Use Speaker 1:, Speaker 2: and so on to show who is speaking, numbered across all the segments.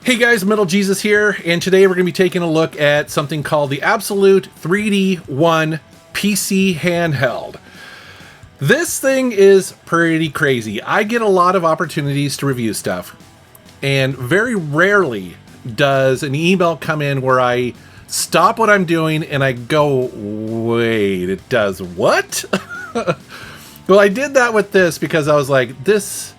Speaker 1: Hey guys, MetalJesus here, and today we're going to be taking a look at something called the Abxylute 3D1 PC Handheld. This thing is pretty crazy. I get a lot of opportunities to review stuff, and very rarely does an email come in where I stop what I'm doing and I go, wait, it does what? Well, I did that with this because I was like, this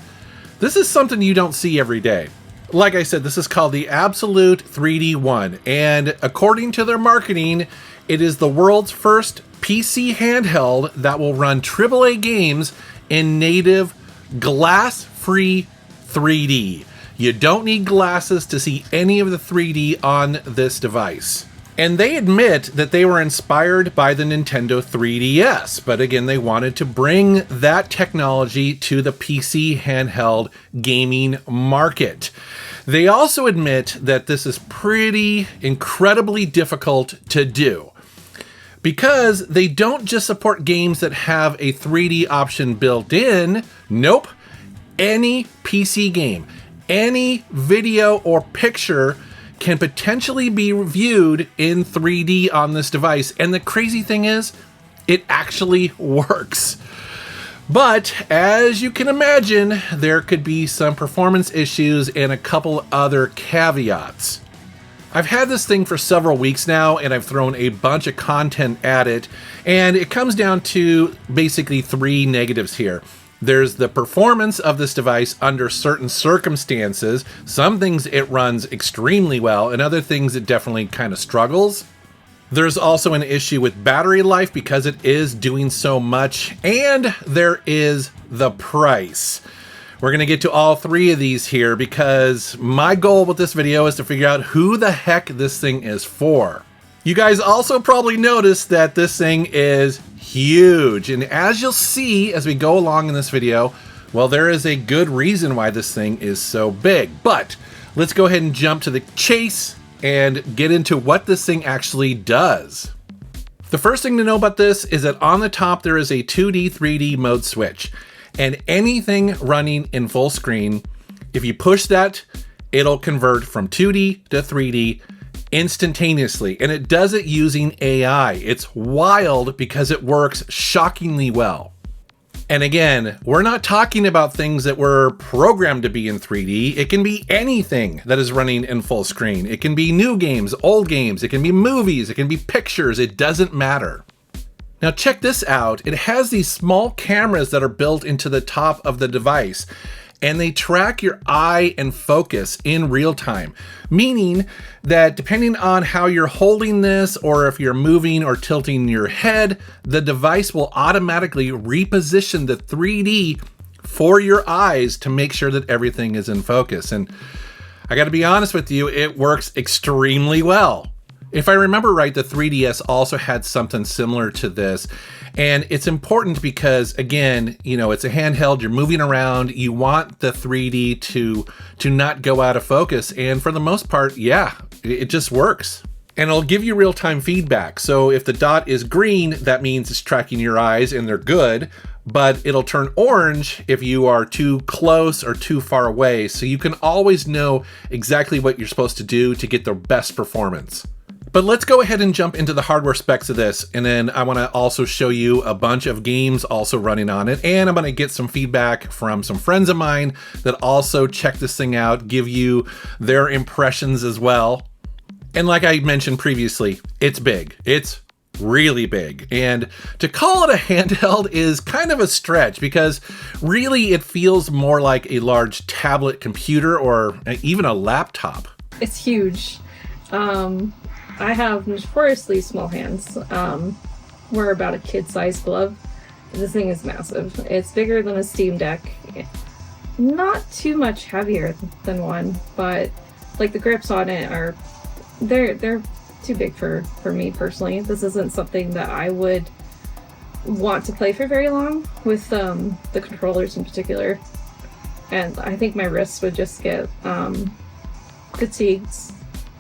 Speaker 1: is something you don't see every day. Like I said, this is called the Abxylute 3D1, and according to their marketing, it is the world's first PC handheld that will run AAA games in native glass-free 3D. You don't need glasses to see any of the 3D on this device. And they admit that they were inspired by the Nintendo 3DS, but again, they wanted to bring that technology to the PC handheld gaming market. They also admit that this is pretty incredibly difficult to do because they don't just support games that have a 3D option built in. Nope. Any PC game, any video or picture can potentially be viewed in 3D on this device. And the crazy thing is, it actually works. But as you can imagine, there could be some performance issues and a couple other caveats. I've had this thing for several weeks now, and I've thrown a bunch of content at it, and it comes down to basically three negatives here. There's the performance of this device under certain circumstances. Some things it runs extremely well, and other things it definitely kind of struggles. There's also an issue with battery life because it is doing so much, and there is the price. We're going to get to all three of these here because my goal with this video is to figure out who the heck this thing is for. You guys also probably noticed that this thing is huge, and as you'll see as we go along in this video, well, there is a good reason why this thing is so big. But let's go ahead and jump to the chase and get into what this thing actually does. The first thing to know about this is that on the top there is a 2D 3D mode switch, and anything running in full screen, if you push that, it'll convert from 2D to 3D instantaneously, and it does it using AI. It's wild because it works shockingly well. And again, we're not talking about things that were programmed to be in 3D. It can be anything that is running in full screen. It can be new games, old games, it can be movies, it can be pictures, it doesn't matter. Now check this out. It has these small cameras that are built into the top of the device, and they track your eye and focus in real time, meaning that depending on how you're holding this or if you're moving or tilting your head, the device will automatically reposition the 3D for your eyes to make sure that everything is in focus. And I gotta be honest with you, it works extremely well. If I remember right, the 3DS also had something similar to this. And it's important because, again, you know, it's a handheld, you're moving around, you want the 3D to not go out of focus. And for the most part, yeah, it just works. And it'll give you real-time feedback. So if the dot is green, that means it's tracking your eyes and they're good, but it'll turn orange if you are too close or too far away. So you can always know exactly what you're supposed to do to get the best performance. But let's go ahead and jump into the hardware specs of this, and then I want to also show you a bunch of games also running on it, and I'm going to get some feedback from some friends of mine that also check this thing out, give you their impressions as well. And like I mentioned previously, it's big. It's really big. And to call it a handheld is kind of a stretch because really it feels more like a large tablet computer or even a laptop.
Speaker 2: It's huge. I have notoriously small hands. We're about a kid-sized glove. This thing is massive. It's bigger than a Steam Deck. Not too much heavier than one, but like the grips on it are, they're too big for me personally. This isn't something that I would want to play for very long with the controllers in particular. And I think my wrists would just get fatigued.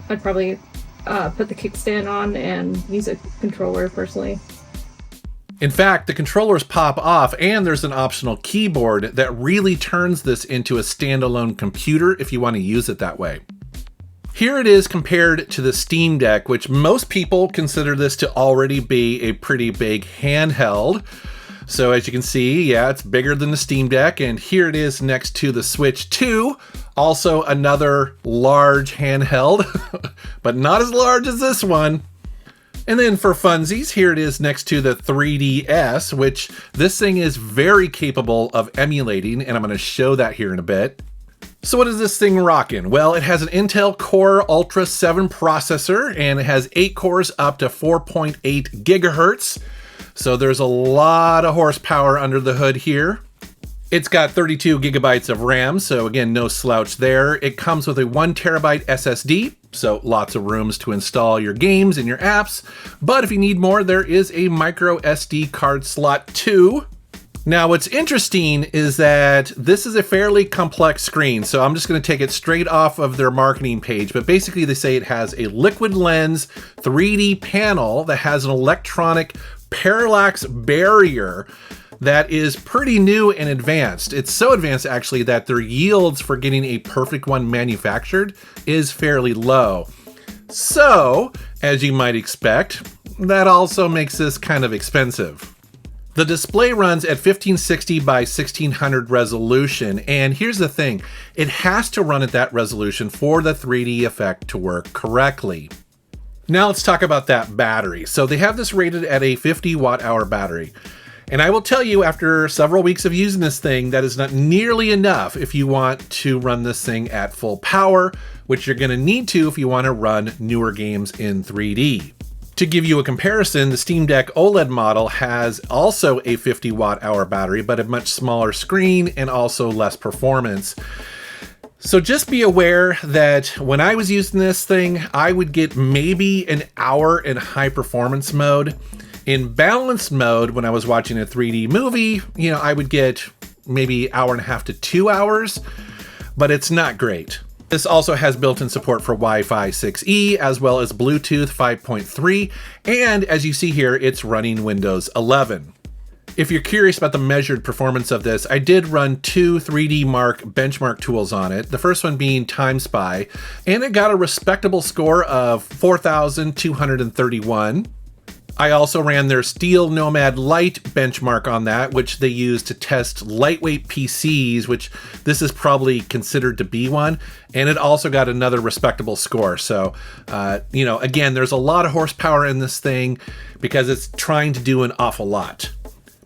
Speaker 2: I'd probably put the kickstand on and use a controller personally.
Speaker 1: In fact, the controllers pop off and there's an optional keyboard that really turns this into a standalone computer if you want to use it that way. Here it is compared to the Steam Deck, which most people consider this to already be a pretty big handheld. So as you can see, yeah, it's bigger than the Steam Deck, and here it is next to the Switch 2, also another large handheld, but not as large as this one. And then for funsies, here it is next to the 3DS, which this thing is very capable of emulating, and I'm going to show that here in a bit. So what is this thing rocking? Well, it has an Intel Core Ultra 7 processor, and it has 8 cores up to 4.8 gigahertz. So there's a lot of horsepower under the hood here. It's got 32 gigabytes of RAM, so again, no slouch there. It comes with a 1 terabyte SSD, so lots of rooms to install your games and your apps. But if you need more, there is a micro SD card slot too. Now, what's interesting is that this is a fairly complex screen, so I'm just going to take it straight off of their marketing page, but basically they say it has a liquid lens 3D panel that has an electronic parallax barrier that is pretty new and advanced. It's so advanced actually that their yields for getting a perfect one manufactured is fairly low. So, as you might expect, that also makes this kind of expensive. The display runs at 1560 by 1600 resolution, and here's the thing, it has to run at that resolution for the 3D effect to work correctly. Now let's talk about that battery. So they have this rated at a 50 watt-hour battery. And I will tell you, after several weeks of using this thing, that is not nearly enough if you want to run this thing at full power, which you're going to need to if you want to run newer games in 3D. To give you a comparison, the Steam Deck OLED model has also a 50 watt-hour battery, but a much smaller screen and also less performance. So just be aware that when I was using this thing, I would get maybe an hour in high performance mode. In balance mode, when I was watching a 3D movie, I would get maybe hour and a half to 2 hours, but it's not great. This also has built-in support for Wi-Fi 6E as well as Bluetooth 5.3, and as you see here, it's running Windows 11. If you're curious about the measured performance of this, I did run 2 3D Mark benchmark tools on it, the first one being TimeSpy, and it got a respectable score of 4,231. I also ran their Steel Nomad Lite benchmark on that, which they use to test lightweight PCs, which this is probably considered to be one, and it also got another respectable score. So, again, there's a lot of horsepower in this thing because it's trying to do an awful lot.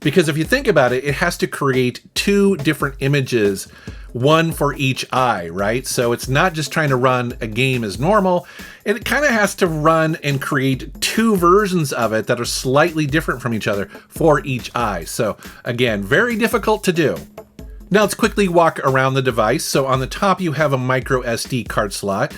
Speaker 1: Because if you think about it, it has to create 2 different images, one for each eye, right? So it's not just trying to run a game as normal. It kind of has to run and create 2 versions of it that are slightly different from each other for each eye. So again, very difficult to do. Now let's quickly walk around the device. So on the top, you have a micro SD card slot.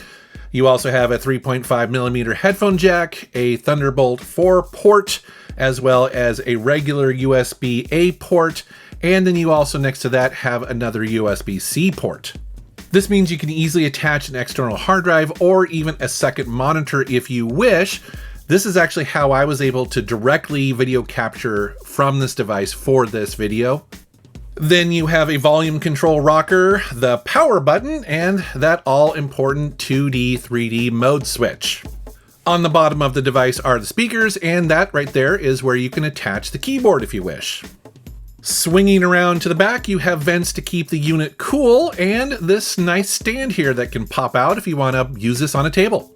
Speaker 1: You also have a 3.5 millimeter headphone jack, a Thunderbolt 4 port, as well as a regular USB-A port, and then you also next to that have another USB-C port. This means you can easily attach an external hard drive or even a second monitor if you wish. This is actually how I was able to directly video capture from this device for this video. Then you have a volume control rocker, the power button, and that all-important 2D, 3D mode switch. On the bottom of the device are the speakers, and that right there is where you can attach the keyboard if you wish. Swinging around to the back, you have vents to keep the unit cool, and this nice stand here that can pop out if you want to use this on a table.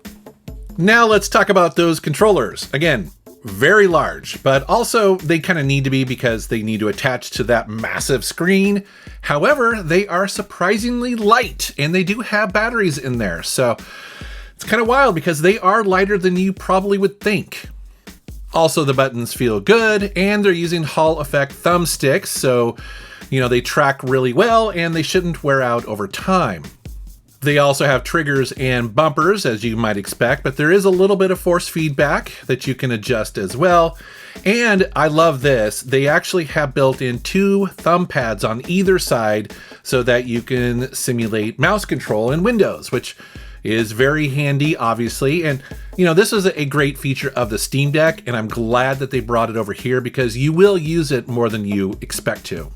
Speaker 1: Now let's talk about those controllers. Again, very large, but also they kind of need to be because they need to attach to that massive screen. However, they are surprisingly light, and they do have batteries in there, so it's kind of wild because they are lighter than you probably would think. Also, the buttons feel good, and they're using Hall effect thumbsticks, so they track really well and they shouldn't wear out over time. They also have triggers and bumpers, as you might expect, but there is a little bit of force feedback that you can adjust as well. And I love this, they actually have built in 2 thumb pads on either side so that you can simulate mouse control in Windows, which is very handy, obviously. And this is a great feature of the Steam Deck, and I'm glad that they brought it over here because you will use it more than you expect to.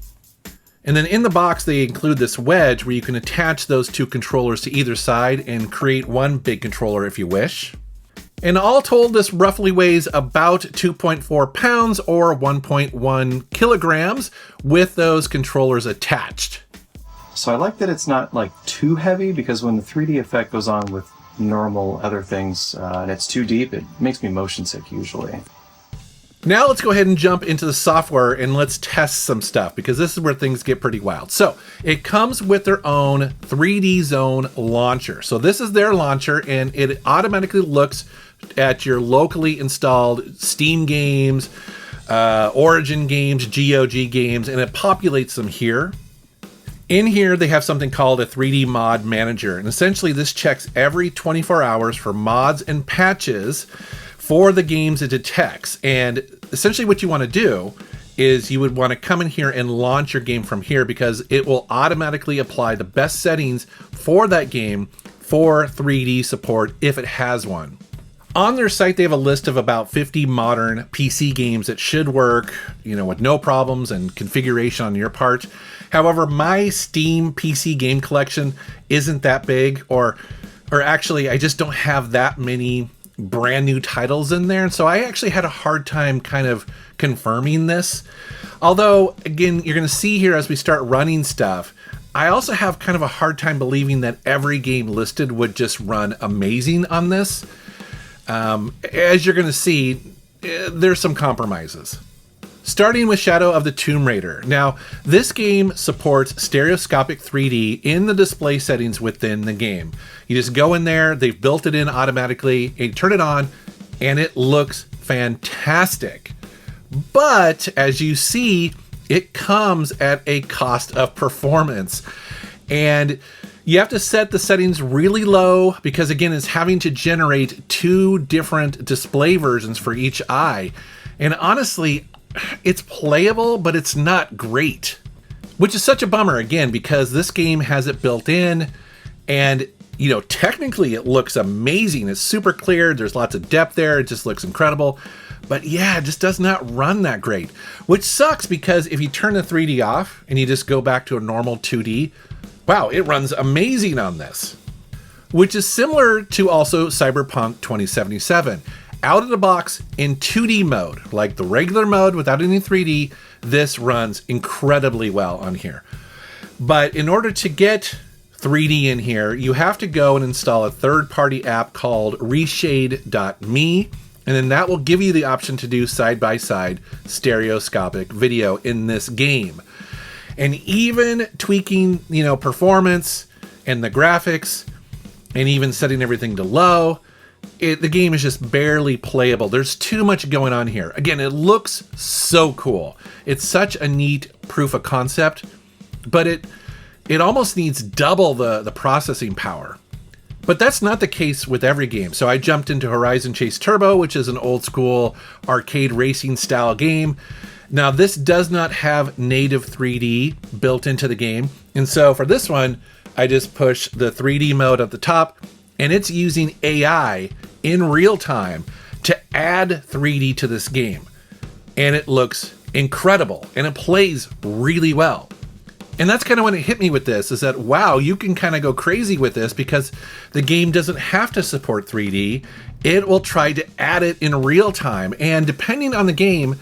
Speaker 1: And then in the box, they include this wedge where you can attach those two controllers to either side and create one big controller if you wish. And all told, this roughly weighs about 2.4 pounds or 1.1 kilograms with those controllers attached.
Speaker 3: So I like that it's not like too heavy, because when the 3D effect goes on with normal other things and it's too deep, it makes me motion sick usually.
Speaker 1: Now let's go ahead and jump into the software and let's test some stuff, because this is where things get pretty wild. So it comes with their own 3D Zone launcher. So this is their launcher, and it automatically looks at your locally installed Steam games, Origin games, GOG games, and it populates them here. In here, they have something called a 3D Mod Manager, and essentially this checks every 24 hours for mods and patches for the games it detects. And essentially what you want to do is you would want to come in here and launch your game from here, because it will automatically apply the best settings for that game for 3D support if it has one. On their site, they have a list of about 50 modern PC games that should work, with no problems and configuration on your part. However, my Steam PC game collection isn't that big, or actually, I just don't have that many brand new titles in there. And so I actually had a hard time kind of confirming this. Although, again, you're going to see here as we start running stuff, I also have kind of a hard time believing that every game listed would just run amazing on this. As you're going to see, there's some compromises. Starting with Shadow of the Tomb Raider. Now, this game supports stereoscopic 3D in the display settings within the game. You just go in there, they've built it in automatically, and you turn it on, and it looks fantastic. But, as you see, it comes at a cost of performance. And you have to set the settings really low, because again, it's having to generate two different display versions for each eye. And honestly, it's playable, but it's not great, which is such a bummer, again, because this game has it built in, and technically it looks amazing. It's super clear, there's lots of depth there, it just looks incredible. But yeah, it just does not run that great, which sucks, because if you turn the 3D off and you just go back to a normal 2D, wow, it runs amazing on this. Which is similar to also Cyberpunk 2077. Out of the box in 2D mode, like the regular mode without any 3D, this runs incredibly well on here. But in order to get 3D in here, you have to go and install a third-party app called reshade.me, and then that will give you the option to do side-by-side stereoscopic video in this game. And even tweaking, performance and the graphics, and even setting everything to low, the game is just barely playable. There's too much going on here. Again, it looks so cool. It's such a neat proof of concept, but it almost needs double the processing power. But that's not the case with every game. So I jumped into Horizon Chase Turbo, which is an old school arcade racing style game. Now, this does not have native 3D built into the game. And so for this one, I just push the 3D mode at the top, and it's using AI in real time to add 3D to this game. And it looks incredible, and it plays really well. And that's kind of when it hit me with this, is that, wow, you can kind of go crazy with this, because the game doesn't have to support 3D. It will try to add it in real time. And depending on the game,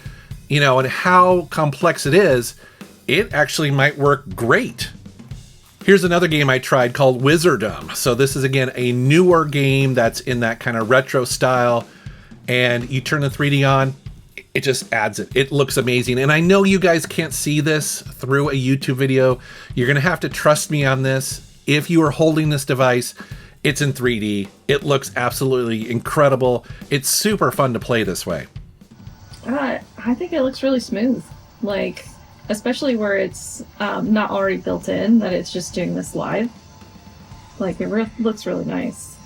Speaker 1: and how complex it is, it actually might work great. Here's another game I tried called Wizardom. So this is, again, a newer game that's in that kind of retro style. And you turn the 3D on, it just adds it. It looks amazing. And I know you guys can't see this through a YouTube video. You're going to have to trust me on this. If you are holding this device, it's in 3D. It looks absolutely incredible. It's super fun to play this way.
Speaker 2: I think it looks really smooth. Like, especially where it's not already built in, that it's just doing this live. Like, it looks really nice.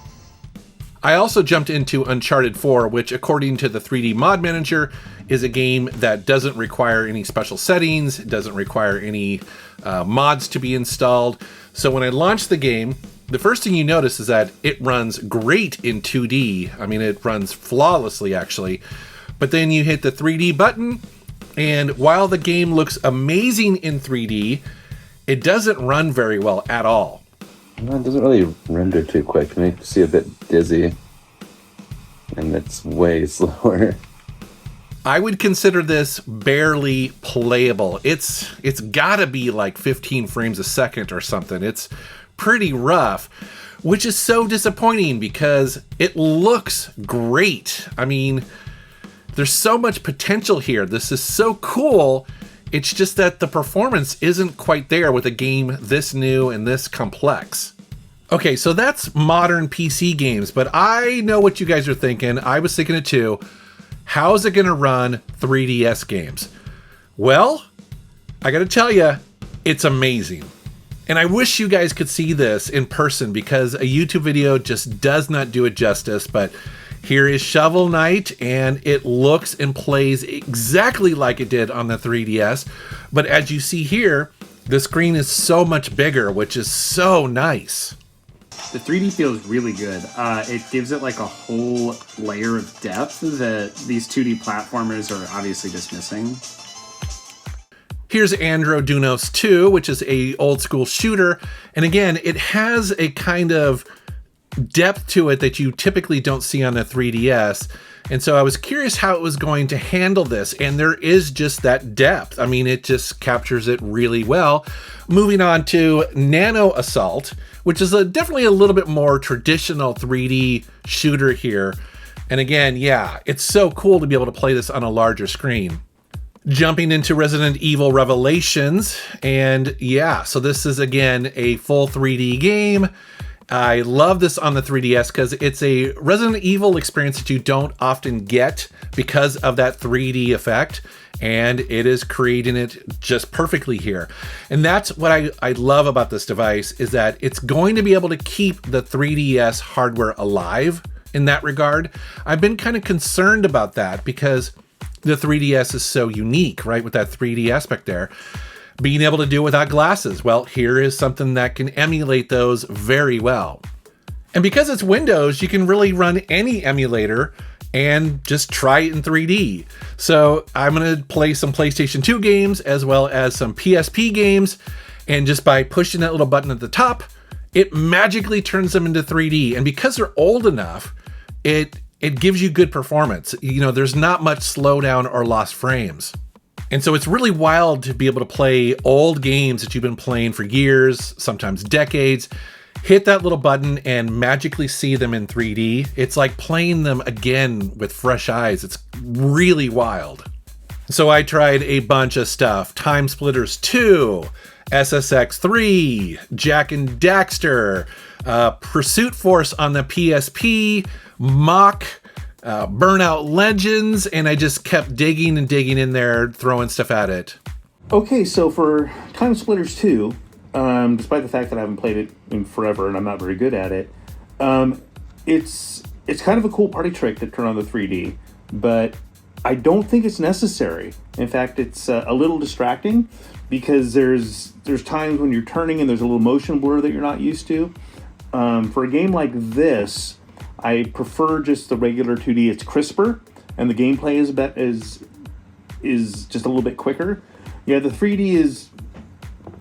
Speaker 1: I also jumped into Uncharted 4, which, according to the 3D Mod Manager, is a game that doesn't require any special settings. It doesn't require any mods to be installed. So when I launched the game, the first thing you notice is that it runs great in 2D. I mean, it runs flawlessly, actually. But then you hit the 3D button, and while the game looks amazing in 3D, it doesn't run very well at all.
Speaker 4: No, it doesn't really render too quick. It makes you a bit dizzy. And it's way slower.
Speaker 1: I would consider this barely playable. It's gotta be like 15 frames a second or something. It's pretty rough, which is so disappointing because it looks great. I mean, there's so much potential here. This is so cool. It's just that the performance isn't quite there with a game this new and this complex. Okay, so that's modern PC games, but I know what you guys are thinking. I was thinking it too. How is it going to run 3DS games? Well, I got to tell you, it's amazing. And I wish you guys could see this in person because a YouTube video just does not do it justice, but here is Shovel Knight, and it looks and plays exactly like it did on the 3DS. But as you see here, the screen is so much bigger, which is so nice.
Speaker 5: The 3D feels really good. It gives it like a whole layer of depth that these 2D platformers are obviously just missing.
Speaker 1: Here's Andro Dunos 2, which is a old school shooter. And again, it has a kind of depth to it that you typically don't see on the 3DS. And so I was curious how it was going to handle this. And there is just that depth. I mean, it just captures it really well. Moving on to Nano Assault, which is definitely a little bit more traditional 3D shooter here. And again, yeah, it's so cool to be able to play this on a larger screen. Jumping into Resident Evil Revelations, and yeah, so this is again a full 3D game. I love this on the 3DS because it's a Resident Evil experience that you don't often get because of that 3D effect, and it is creating it just perfectly here. And that's what I love about this device, is that it's going to be able to keep the 3DS hardware alive in that regard. I've been kind of concerned about that because the 3DS is so unique, right, with that 3D aspect there. Being able to do it without glasses, well, here is something that can emulate those very well. And because it's Windows, you can really run any emulator and just try it in 3D. So I'm going to play some PlayStation 2 games as well as some PSP games, and just by pushing that little button at the top, it magically turns them into 3D. And because they're old enough, it gives you good performance. You know, there's not much slowdown or lost frames. And so it's really wild to be able to play old games that you've been playing for years, sometimes decades, hit that little button and magically see them in 3D. It's like playing them again with fresh eyes. It's really wild. So I tried a bunch of stuff. Time Splitters 2, SSX 3, Jak and Daxter, Pursuit Force on the PSP, Mach, Burnout Legends, and I just kept digging and digging in there, throwing stuff at it.
Speaker 6: Okay, so for Time Splitters 2, despite the fact that I haven't played it in forever and I'm not very good at it, it's kind of a cool party trick to turn on the 3D, but I don't think it's necessary. In fact, it's a little distracting because there's times when you're turning and there's a little motion blur that you're not used to. For a game like this, I prefer just the regular 2D. It's crisper, and the gameplay is just a little bit quicker. Yeah, the 3D is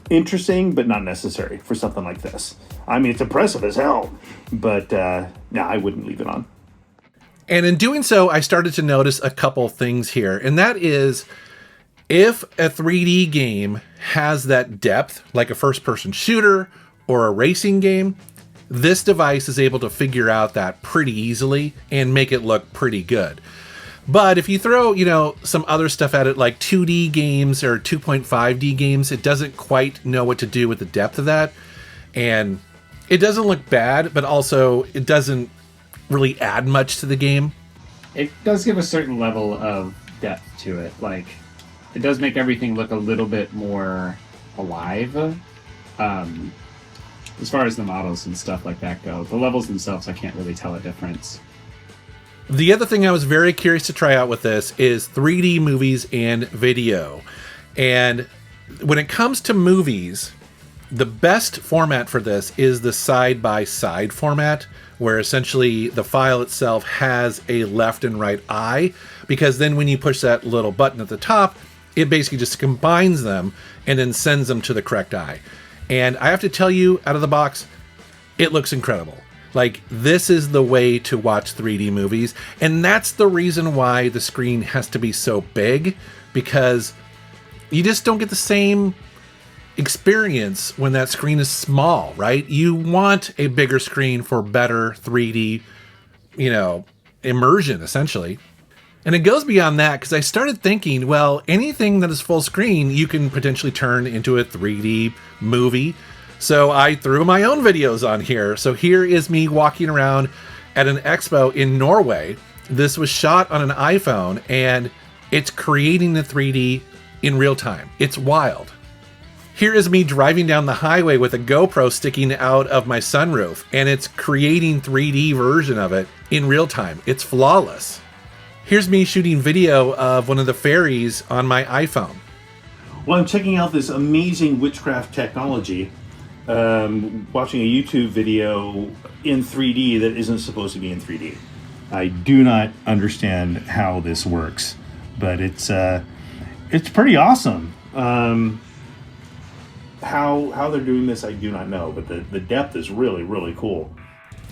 Speaker 6: interesting, but not necessary for something like this. I mean, it's impressive as hell, but I wouldn't leave it on.
Speaker 1: And in doing so, I started to notice a couple things here, and that is, if a 3D game has that depth, like a first-person shooter or a racing game, this device is able to figure out that pretty easily and make it look pretty good. But if you throw, some other stuff at it, like 2D games or 2.5D games, it doesn't quite know what to do with the depth of that. And it doesn't look bad, but also it doesn't really add much to the game.
Speaker 5: It does give a certain level of depth to it. Like, it does make everything look a little bit more alive. As far as the models and stuff like that go. The levels themselves, I can't really tell a difference.
Speaker 1: The other thing I was very curious to try out with this is 3D movies and video. And when it comes to movies, the best format for this is the side-by-side format, where essentially the file itself has a left and right eye, because then when you push that little button at the top, It basically just combines them and then sends them to the correct eye. And I have to tell you, out of the box, it looks incredible. Like, this is the way to watch 3D movies. And that's the reason why the screen has to be so big, because you just don't get the same experience when that screen is small, right? You want a bigger screen for better 3D, immersion, essentially. And it goes beyond that, because I started thinking, well, anything that is full screen, you can potentially turn into a 3D movie. So I threw my own videos on here. So here is me walking around at an expo in Norway. This was shot on an iPhone, and it's creating the 3D in real time. It's wild. Here is me driving down the highway with a GoPro sticking out of my sunroof, and it's creating 3D version of it in real time. It's flawless. Here's me shooting video of one of the fairies on my iPhone.
Speaker 6: Well, I'm checking out this amazing witchcraft technology, watching a YouTube video in 3D that isn't supposed to be in 3D. I do not understand how this works, but it's pretty awesome. How they're doing this, I do not know, but the depth is really, really cool.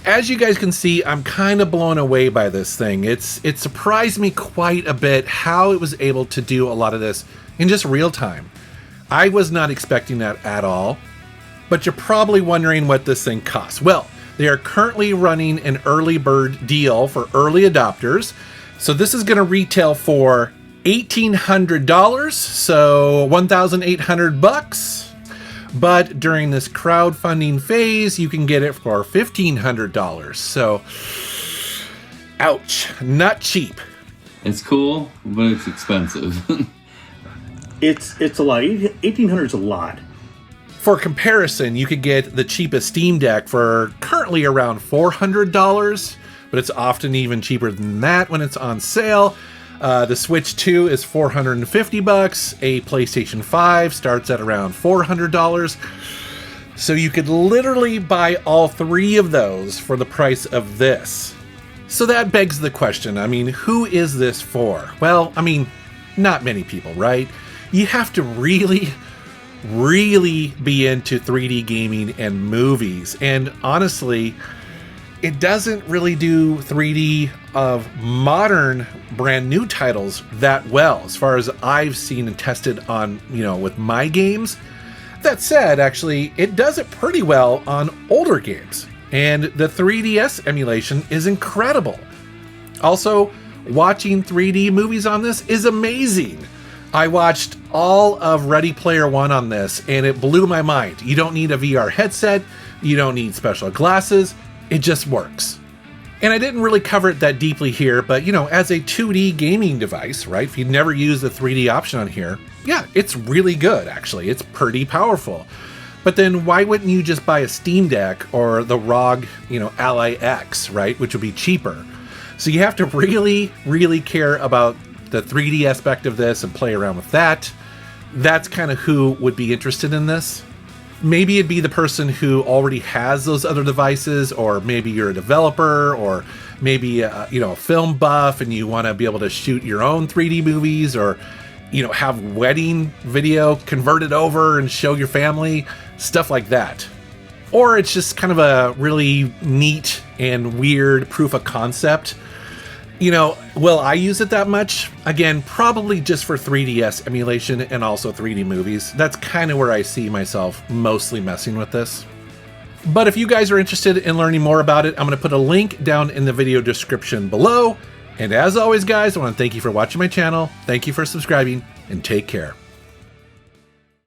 Speaker 1: As you guys can see, I'm kind of blown away by this thing. It surprised me quite a bit how it was able to do a lot of this in just real time. I was not expecting that at all, but you're probably wondering what this thing costs. Well, they are currently running an early bird deal for early adopters. So this is going to retail for $1,800, so $1,800. But during this crowdfunding phase, you can get it for $1,500. So, ouch, not cheap.
Speaker 4: It's cool, but it's expensive.
Speaker 6: It's a lot. 1,800 is a lot.
Speaker 1: For comparison, you could get the cheapest Steam Deck for currently around $400, but it's often even cheaper than that when it's on sale. The Switch 2 is $450. A PlayStation 5 starts at around $400. So you could literally buy all three of those for the price of this. So that begs the question, who is this for? Well, not many people, right? You have to really be into 3D gaming and movies. And honestly, it doesn't really do 3D of modern brand new titles that well, as far as I've seen and tested on, with my games. That said, actually, it does it pretty well on older games. And the 3DS emulation is incredible. Also, watching 3D movies on this is amazing. I watched all of Ready Player One on this, and it blew my mind. You don't need a VR headset. You don't need special glasses. It just works. And I didn't really cover it that deeply here, but as a 2D gaming device, right? If you never use the 3D option on here, yeah, it's really good, actually. It's pretty powerful. But then why wouldn't you just buy a Steam Deck or the ROG, Ally X, right? Which would be cheaper. So you have to really care about the 3D aspect of this and play around with that. That's kind of who would be interested in this. Maybe it'd be the person who already has those other devices, or maybe you're a developer, or maybe a film buff and you want to be able to shoot your own 3D movies, or have wedding video converted over and show your family, stuff like that. Or it's just kind of a really neat and weird proof of concept. Will I use it that much? Again, probably just for 3DS emulation and also 3D movies. That's kind of where I see myself mostly messing with this. But if you guys are interested in learning more about it, I'm going to put a link down in the video description below. And as always, guys, I want to thank you for watching my channel. Thank you for subscribing, and take care.